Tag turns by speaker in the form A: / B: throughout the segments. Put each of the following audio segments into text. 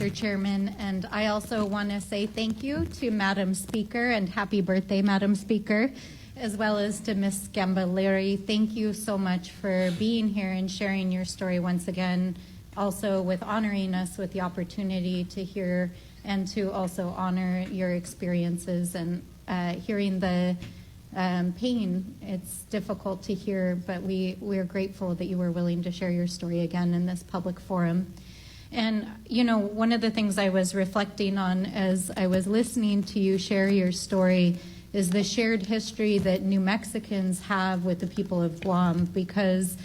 A: Mr. Chairman, and I also want to say thank you to Madam Speaker and happy birthday, Madam Speaker, as well as to Ms. Sgambaleri. Thank you so much for being here and sharing your story once again, also with honoring us with the opportunity to hear and to also honor your experiences and hearing the pain. It's difficult to hear, but we're grateful that you were willing to share your story again in this public forum. And, you know, one of the things I was reflecting on as I was listening to you share your story is the shared history that New Mexicans have with the people of Guam, because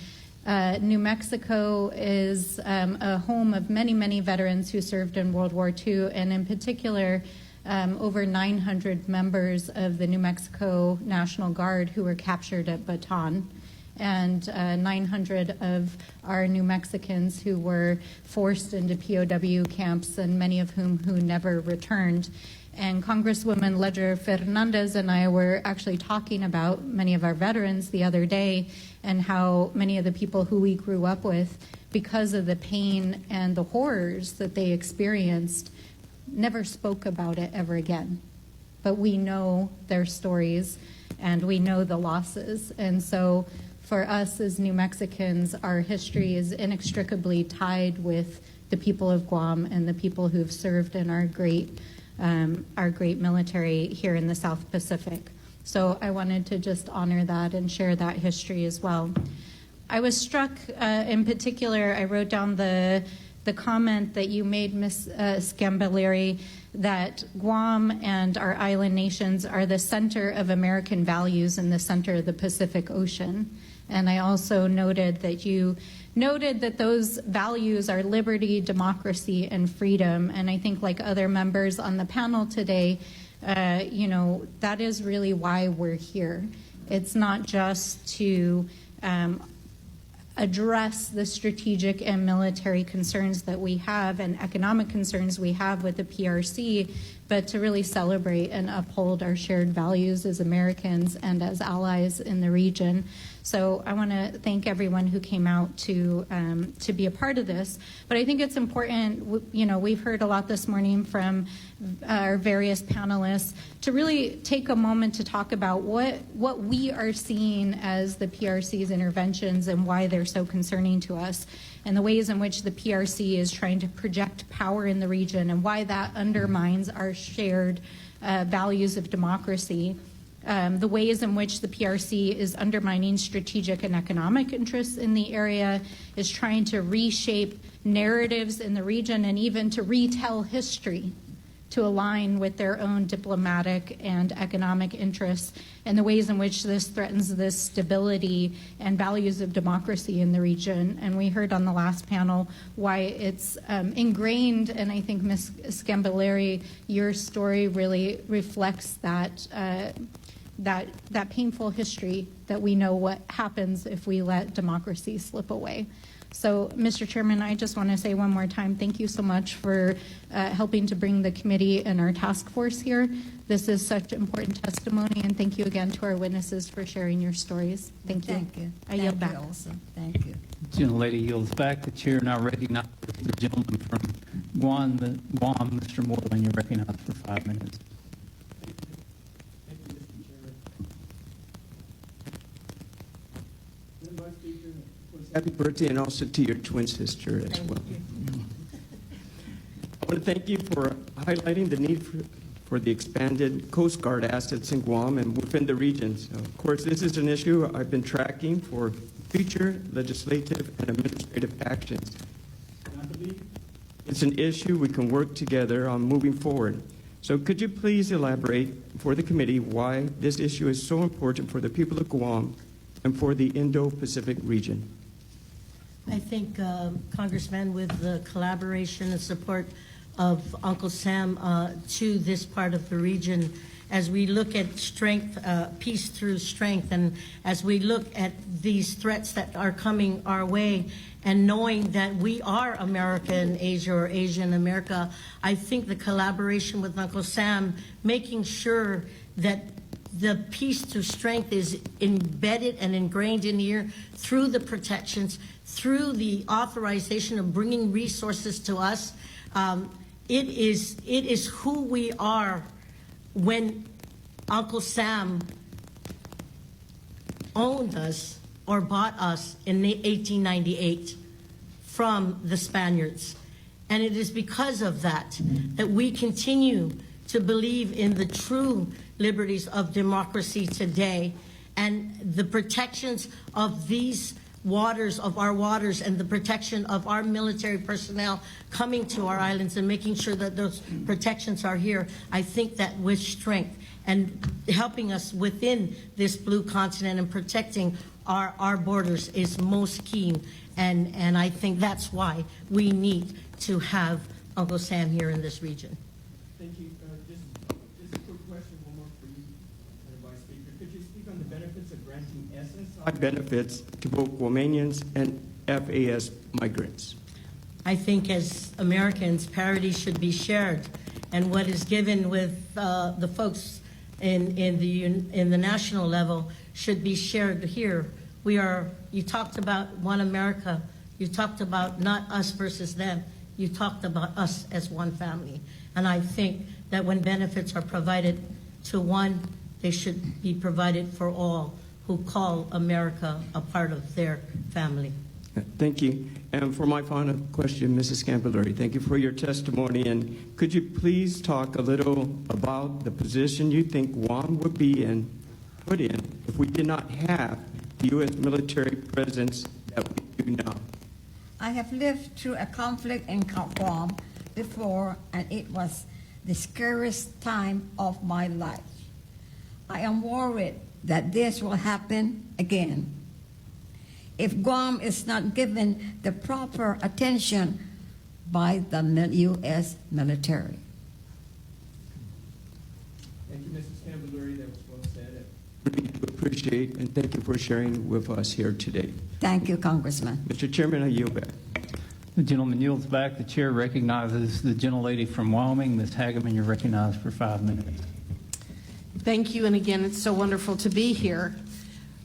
A: New Mexico is a home of many, many veterans who served in World War II, and in particular, over 900 members of the New Mexico National Guard who were captured at Bataan, and 900 of our New Mexicans who were forced into POW camps, and many of whom who never returned. And Congresswoman Ledger Fernandez and I were actually talking about many of our veterans the other day and how many of the people who we grew up with, because of the pain and the horrors that they experienced, never spoke about it ever again. But we know their stories and we know the losses. And so for us as New Mexicans, our history is inextricably tied with the people of Guam and the people who've served in our great military here in the South Pacific. So I wanted to just honor that and share that history as well. I was struck in particular, I wrote down the comment that you made, Ms. Sgambaleri, that Guam and our island nations are the center of American values in the center of the Pacific Ocean. And I also noted that you noted that those values are liberty, democracy, and freedom. And I think, like other members on the panel today, you know, that is really why we're here. It's not just to address the strategic and military concerns that we have and economic concerns we have with the PRC, but to really celebrate and uphold our shared values as Americans and as allies in the region. So I want to thank everyone who came out to be a part of this. But I think it's important, you know, we've heard a lot this morning from our various panelists to really take a moment to talk about what we are seeing as the PRC's interventions and why they're so concerning to us, and the ways in which the PRC is trying to project power in the region and why that undermines our shared values of democracy. The ways in which the PRC is undermining strategic and economic interests in the area, is trying to reshape narratives in the region and even to retell history to align with their own diplomatic and economic interests, and the ways in which this threatens the stability and values of democracy in the region. And we heard on the last panel why it's ingrained, and I think Ms. Sgambaleri, your story really reflects that that painful history that we know what happens if we let democracy slip away. So, Mr. Chairman, I just want to say one more time, thank you so much for helping to bring the committee and our task force here. This is such important testimony, and thank you again to our witnesses for sharing your stories. Thank you.
B: Thank you.
A: I yield back.
B: Thank you also. Thank you.
C: The gentlelady yields back. The chair now recognizes the gentleman from Guam, Mr. Moreland. You're recognized for 5 minutes.
D: Happy birthday, and also to your twin sister as well. I want to thank you for highlighting the need for the expanded Coast Guard assets in Guam and within the region. So, of course, this is an issue I've been tracking for future legislative and administrative actions. And I believe it's an issue we can work together on moving forward. So could you please elaborate for the committee why this issue is so important for the people of Guam and for the Indo-Pacific region?
E: I think, Congressman, with the collaboration and support of Uncle Sam to this part of the region, as we look at strength, peace through strength, and as we look at these threats that are coming our way, and knowing that we are America and Asia, or Asia and America, I think the collaboration with Uncle Sam, making sure that the peace through strength is embedded and ingrained in here through the protections, through the authorization of bringing resources to us, it is who we are when Uncle Sam owned us or bought us in 1898 from the Spaniards. And it is because of that that we continue to believe in the true liberties of democracy today and the protections of these waters, of our waters, and the protection of our military personnel coming to our islands and making sure that those protections are here. I think that with strength and helping us within this blue continent and protecting our borders is most keen. And I think that's why we need to have Uncle Sam here in this region.
D: Thank you. Just a quick question, one more for you, Madam Vice Speaker. Could you speak on the benefits of granting SSI benefits to both Guamanians and FAS migrants?
E: I think as Americans, parity should be shared, and what is given with the folks in the national level should be shared here. You talked about one America. You talked about not us versus them. You talked about us as one family. And I think that when benefits are provided to one, they should be provided for all who call America a part of their family.
D: Thank you. And for my final question, Mrs. Scambaluri, thank you for your testimony. And could you please talk a little about the position you think Guam would be put in if we did not have the U.S. military presence that we do now?
B: I have lived through a conflict in Guam before, and it was the scariest time of my life. I am worried that this will happen again. If Guam is not given the proper attention by the U.S. military.
D: Thank you, Mrs. Scambaluri. That was well said. I really do appreciate and thank you for sharing with us here today.
B: Thank you, Congressman.
D: Mr. Chairman, I yield back.
C: The gentleman yields back. The chair recognizes the gentlelady from Wyoming, Ms. Hageman. You're recognized for 5 minutes.
F: Thank you, and again, it's so wonderful to be here.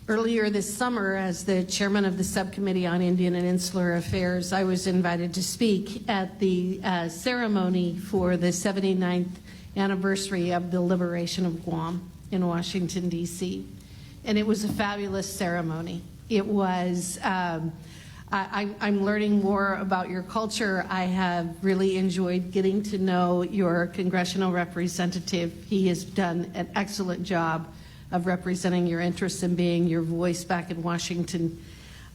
F: Earlier this summer, as the chairman of the Subcommittee on Indian and Insular Affairs, I was invited to speak at the ceremony for the 79th anniversary of the liberation of Guam in Washington, D.C. And it was a fabulous ceremony. It was, I'm learning more about your culture. I have really enjoyed getting to know your congressional representative. He has done an excellent job of representing your interests and being your voice back in Washington.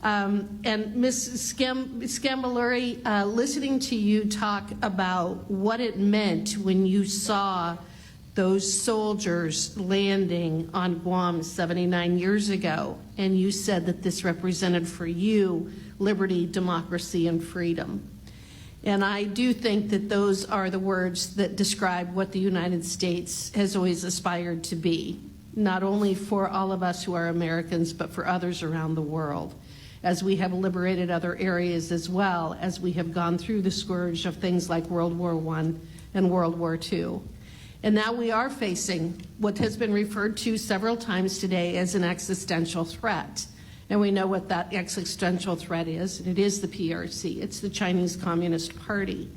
F: And Ms. Scambaluri, listening to you talk about what it meant when you saw those soldiers landing on Guam 79 years ago, and you said that this represented for you liberty, democracy, and freedom. And I do think that those are the words that describe what the United States has always aspired to be, not only for all of us who are Americans, but for others around the world, as we have liberated other areas as well, as we have gone through the scourge of things like World War I and World War II. And now we are facing what has been referred to several times today as an existential threat. And we know what that existential threat is, and it is the PRC. It's the Chinese Communist Party.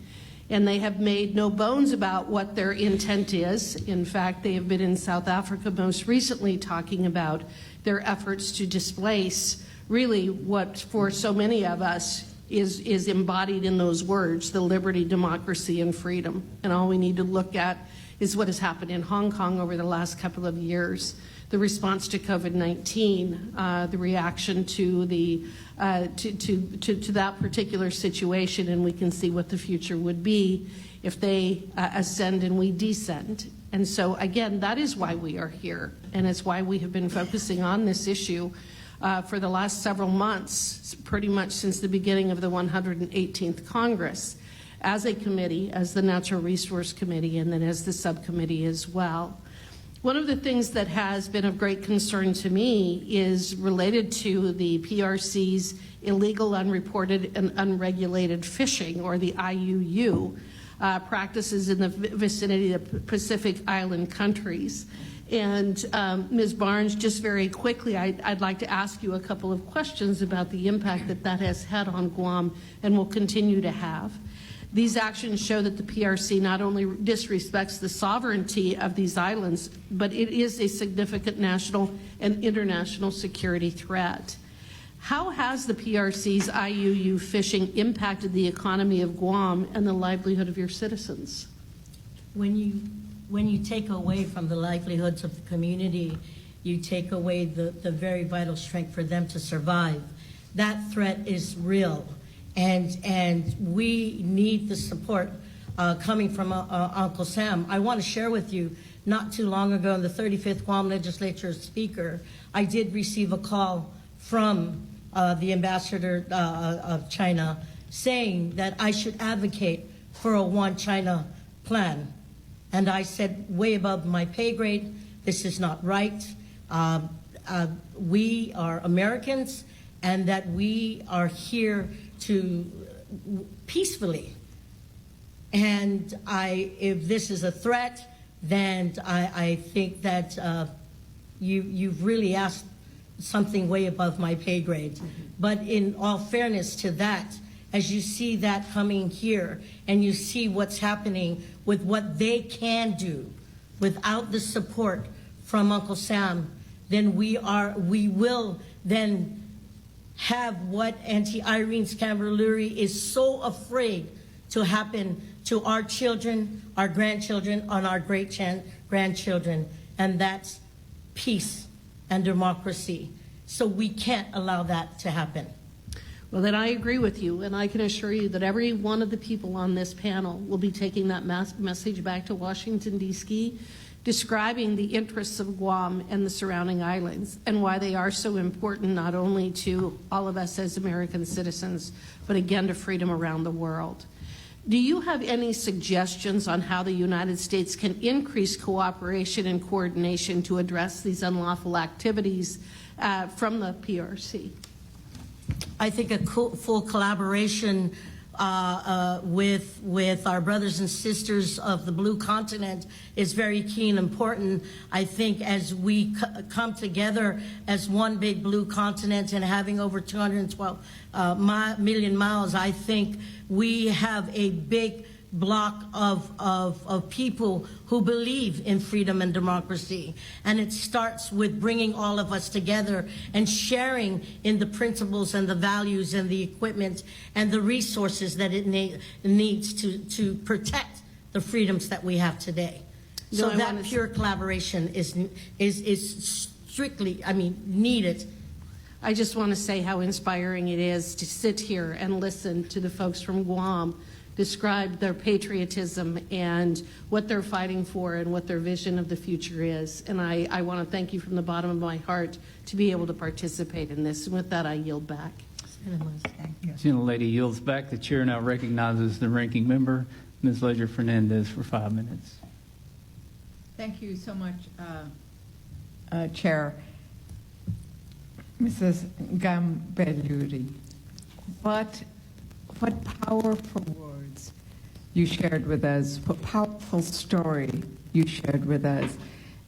F: And they have made no bones about what their intent is. In fact, they have been in South Africa most recently talking about their efforts to displace really what for so many of us is embodied in those words, the liberty, democracy, and freedom. And all we need to look at is what has happened in Hong Kong over the last couple of years. The response to COVID-19, the reaction to that particular situation, and we can see what the future would be if they ascend and we descend. And so, again, that is why we are here, and it's why we have been focusing on this issue for the last several months, pretty much since the beginning of the 118th Congress, as a committee, as the Natural Resource Committee, and then as the subcommittee as well. One of the things that has been of great concern to me is related to the PRC's illegal, unreported, and unregulated fishing, or the IUU, practices in the vicinity of Pacific Island countries. And Ms. Barnes, just very quickly, I'd like to ask you a couple of questions about the impact that that has had on Guam and will continue to have. These actions show that the PRC not only disrespects the sovereignty of these islands, but it is a significant national and international security threat. How has the PRC's IUU fishing impacted the economy of Guam and the livelihood of your citizens?
E: When you take away from the livelihoods of the community, you take away the very vital strength for them to survive. That threat is real, and we need the support coming from Uncle Sam. I want to share with you, not too long ago in the 35th Guam Legislature Speaker, I did receive a call from the ambassador of China saying that I should advocate for a One China plan. And I said, way above my pay grade, this is not right. We are Americans, and that we are here to peacefully. And if this is a threat, then I think that you've really asked something way above my pay grade. But in all fairness to that, as you see that coming here and you see what's happening with what they can do without the support from Uncle Sam, then we will then have what Auntie Irene Scamberluri is so afraid to happen to our children, our grandchildren, and our great-grandchildren, and that's peace and democracy. So we can't allow that to happen.
F: Well, then I agree with you, and I can assure you that every one of the people on this panel will be taking that message back to Washington, D.C., describing the interests of Guam and the surrounding islands and why they are so important not only to all of us as American citizens, but again to freedom around the world. Do you have any suggestions on how the United States can increase cooperation and coordination to address these unlawful activities from the PRC?
E: I think a full collaboration with our brothers and sisters of the Blue Continent is very key and important. I think as we come together as one big Blue Continent and having over 212 million miles, I think we have a big block of people who believe in freedom and democracy. And it starts with bringing all of us together and sharing in the principles and the values and the equipment and the resources that it needs to protect the freedoms that we have today. So that pure collaboration is strictly, needed.
F: I just want to say how inspiring it is to sit here and listen to the folks from Guam describe their patriotism and what they're fighting for and what their vision of the future is. And I want to thank you from the bottom of my heart to be able to participate in this. And with that, I yield back.
B: Thank you.
C: Gentlelady yields back. The chair now recognizes the ranking member, Ms. Ledger Fernandez, for 5 minutes.
G: Thank you so much, Chair. Mrs. Gambelluri, what powerful words you shared with us, what powerful story you shared with us.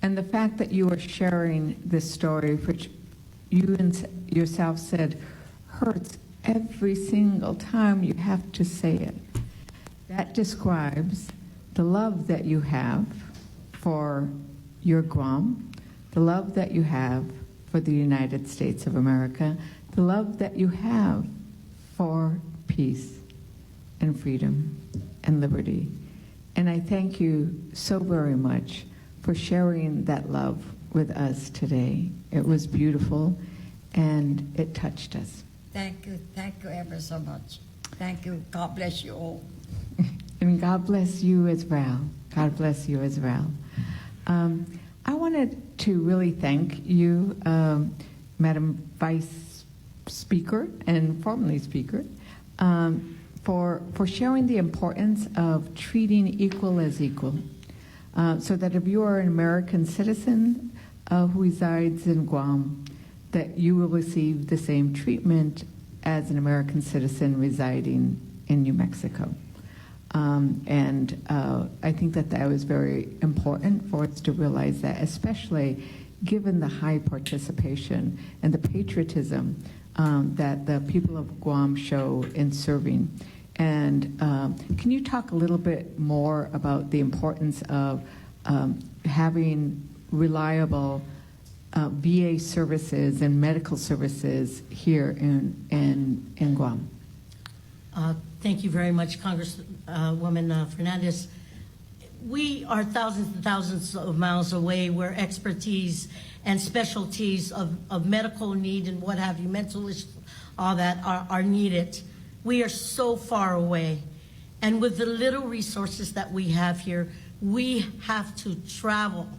G: And the fact that you are sharing this story, which you yourself said hurts every single time you have to say it, that describes the love that you have for your Guam, the love that you have for the United States of America, the love that you have for peace and freedom and liberty. And I thank you so very much for sharing that love with us today. It was beautiful and it touched us.
B: Thank you ever so much. Thank you. God bless you all.
G: And God bless you as well. God bless you as well. I wanted to really thank you, Madam Vice Speaker and formerly Speaker, for sharing the importance of treating equal as equal. So that if you are an American citizen who resides in Guam, that you will receive the same treatment as an American citizen residing in New Mexico. I think that was very important for us to realize that, especially given the high participation and the patriotism that the people of Guam show in serving And can you talk a little bit more about the importance of having reliable VA services and medical services here in Guam?
E: Thank you very much, Congresswoman Fernandez. We are thousands and thousands of miles away where expertise and specialties of medical need and what have you, mental issues, all that are needed. We are so far away. And with the little resources that we have here, we have to travel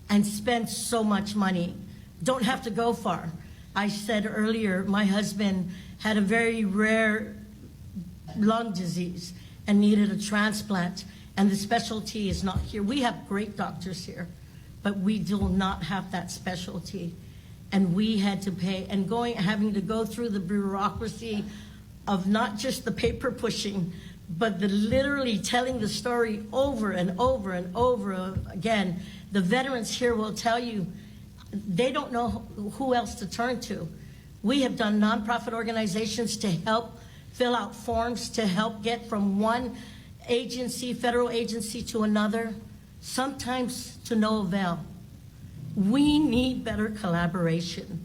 E: and spend so much money. Don't have to go far. I said earlier, my husband had a very rare lung disease and needed a transplant, and the specialty is not here. We have great doctors here, but we do not have that specialty. And we had to pay, and having to go through the bureaucracy of not just the paper pushing, but the literally telling the story over and over and over again. The veterans here will tell you they don't know who else to turn to. We have done nonprofit organizations to help fill out forms, to help get from one agency, federal agency, to another, sometimes to no avail. We need better collaboration.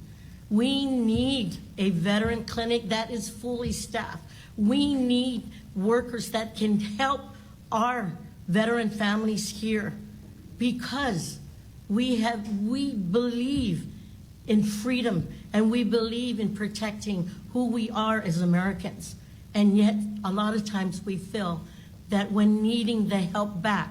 E: We need a veteran clinic that is fully staffed. We need workers that can help our veteran families here, because we believe in freedom and we believe in protecting who we are as Americans. And yet, a lot of times we feel that when needing the help back,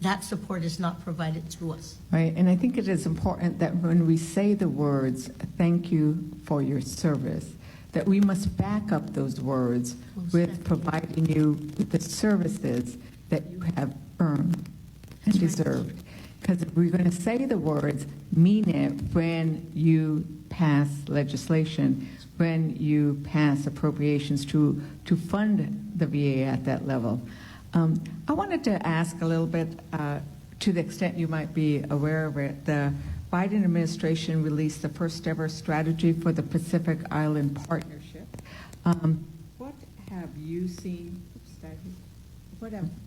E: that support is not provided to us.
G: Right, and I think it is important that when we say the words, "Thank you for your service," that we must back up those words with providing you with the services that you have earned and deserved. Because if we're going to say the words, mean it when you pass legislation, when you pass appropriations to fund the VA at that level. I wanted to ask a little bit, to the extent you might be aware of it, the Biden administration released the first ever strategy for the Pacific Island Partnership. What have you seen?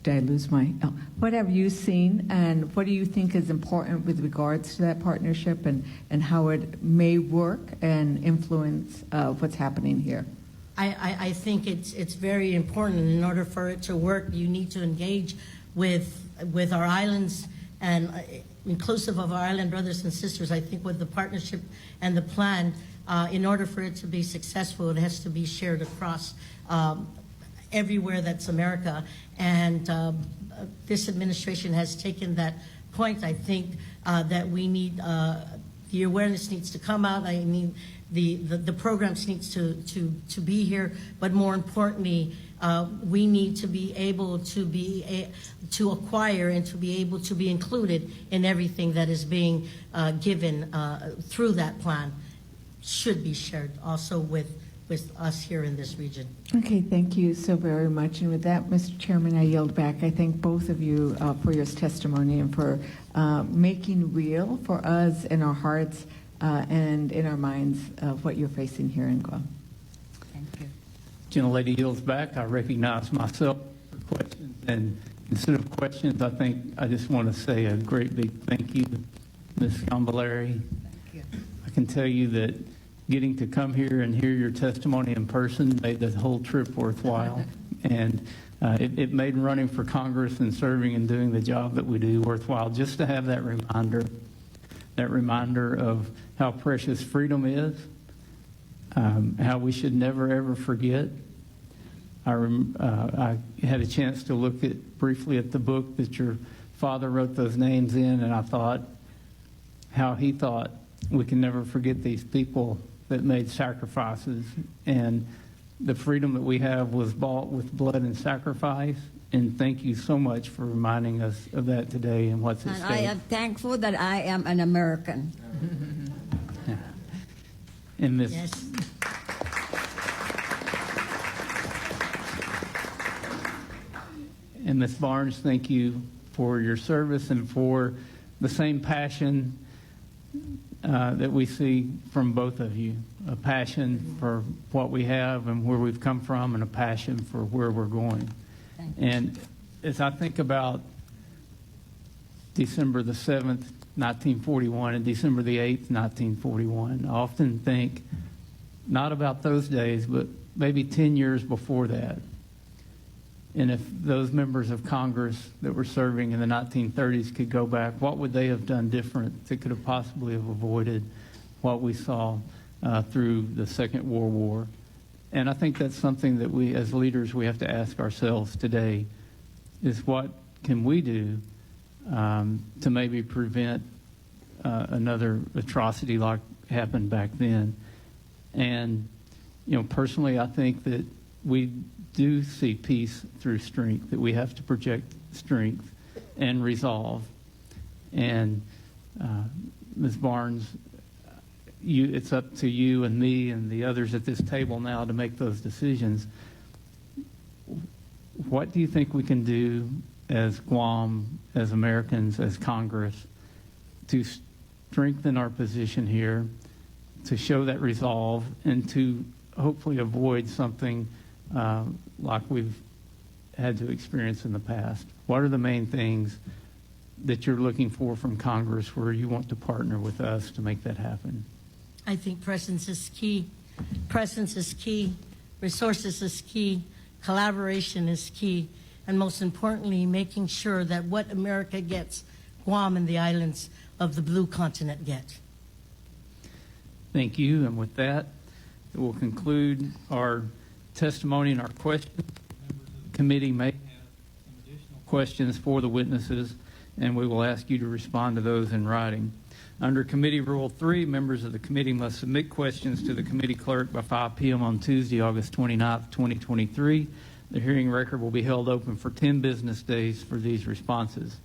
G: Did I lose my? Oh, what have you seen, and what do you think is important with regards to that partnership, and how it may work and influence what's happening here?
E: I think it's very important. In order for it to work, you need to engage with our islands, and inclusive of our island brothers and sisters. I think with the partnership and the plan, in order for it to be successful, it has to be shared across everywhere that's America. And this administration has taken that point. I think that we need, the awareness needs to come out. I mean, the programs needs to be here, but more importantly, we need to be able to acquire and to be able to be included in everything that is being given through that plan. Should be shared also with us here in this region.
G: Okay, thank you so very much. And with that, Mr. Chairman, I yield back. I thank both of you for your testimony and for making real for us in our hearts and in our minds of what you're facing here in Guam.
B: Thank you.
C: Gentlelady yields back. I recognize myself for questions. And instead of questions, I think I just want to say a great big thank you, Ms. Gambaleri.
B: Thank you.
C: I can tell you that getting to come here and hear your testimony in person made the whole trip worthwhile. And it made running for Congress and serving and doing the job that we do worthwhile, just to have that reminder of how precious freedom is, how we should never, ever forget. I had a chance to look briefly at the book that your father wrote those names in, and I thought how he thought we can never forget these people that made sacrifices, and the freedom that we have was bought with blood and sacrifice. And thank you so much for reminding us of that today and what's at
B: And
C: stake.
B: I am thankful that I am an American.
C: And Ms.
E: Yes.
C: And Ms. Barnes, thank you for your service and for the same passion that we see from both of you, a passion for what we have and where we've come from, and a passion for where we're going. And as I think about December the 7th, 1941, and December the 8th, 1941, I often think not about those days, but maybe 10 years before that. And if those members of Congress that were serving in the 1930s could go back, what would they have done different that could have possibly have avoided what we saw through the Second World War? And I think that's something that we, as leaders, we have to ask ourselves today, is what can we do to maybe prevent another atrocity like happened back then? And, you know, personally, I think that we do see peace through strength, that we have to project strength and resolve. And Ms. Barnes, it's up to you and me and the others at this table now to make those decisions. What do you think we can do as Guam, as Americans, as Congress, to strengthen our position here, to show that resolve, and to hopefully avoid something like we've had to experience in the past? What are the main things that you're looking for from Congress where you want to partner with us to make that happen?
E: I think presence is key. Presence is key. Resources is key. Collaboration is key. And most importantly, making sure that what America gets, Guam and the islands of the Blue Continent get.
C: Thank you. And with that, we'll conclude our testimony and our questions. Members of the committee may have some additional questions for the witnesses, and we will ask you to respond to those in writing. Under Committee Rule 3, members of the committee must submit questions to the committee clerk by 5 p.m. on Tuesday, August 29th, 2023. The hearing record will be held open for 10 business days for these responses.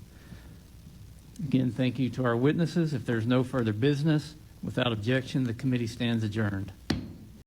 C: Again, thank you to our witnesses. If there's no further business, without objection, the committee stands adjourned.